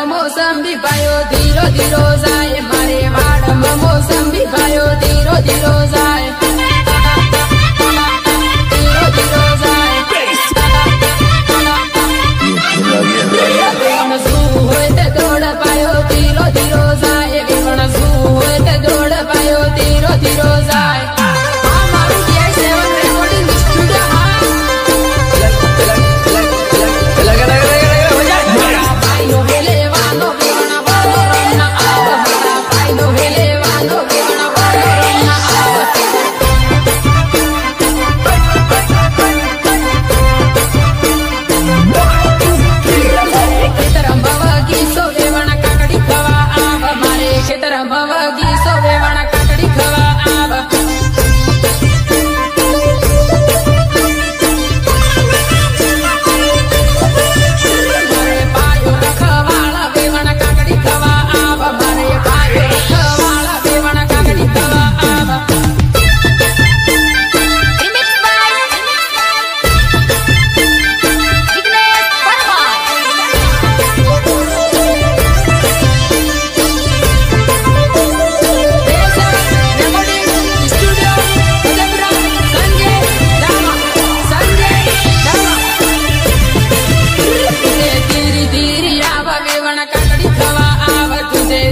मोसंबी पायो धीरो धीरो जाए मारे वाडम मोसंबी पायो धीरो धीरो जाए धीरो धीरो जाए विवण सू होय ते दौड़ पायो धीरो धीरो जाए विवण सू होय ते दौड़ पायो धीरो धीरो जाए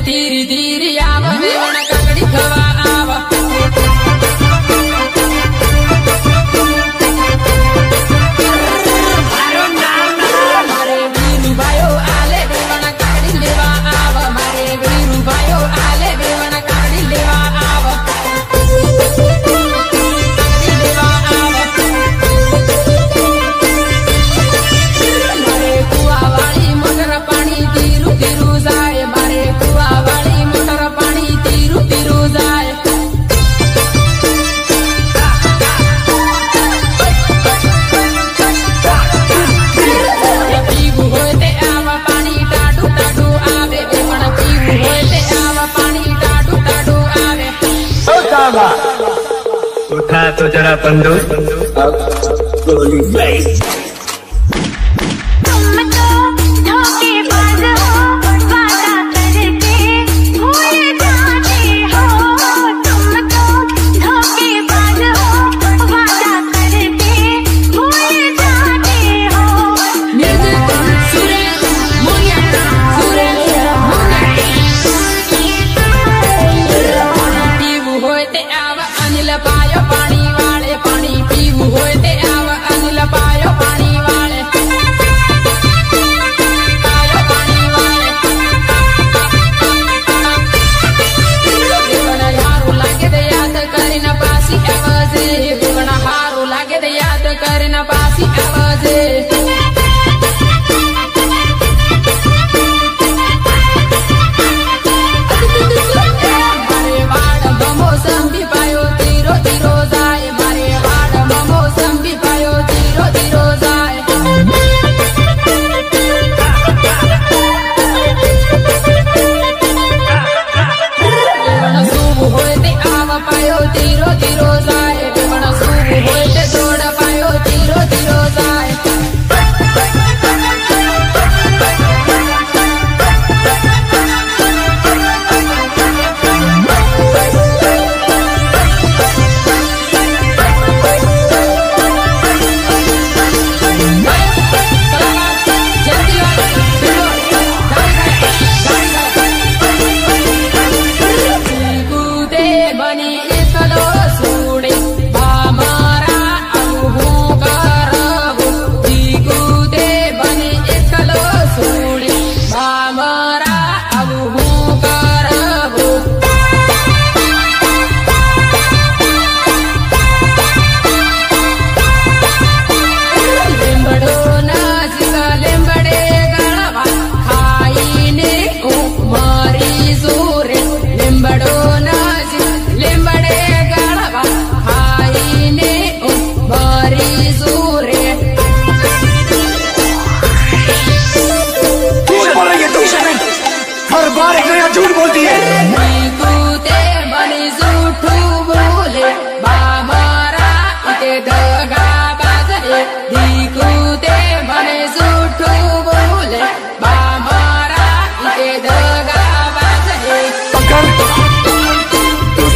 धीरे धीरे आव वेवण काकड़ी खवा आव मारे वीरू भायो आले वेवण काकड़ी लेवा आव मारे वीरू भायो आले वेवण काकड़ी लेवा आव लेवा आव मारे कुआ वाली मोटर पानी धीरू धीरू जाए मारे कुआ वाली मोटर पानी धीरू धीरू जाए पीवू होय ते आवा पानी टाडू टाडू आवे वेवण पीवू होय ते आवा पानी टाडू टाडू आवे उठा तो जरा बंदो पायो पानी वाले पानी पीवू होय ते आवा अनिल पायो पानी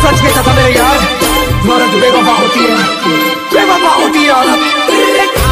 सच कहता था मेरे यार, औरत बेवफा होती है, बेवफा होती है औरत।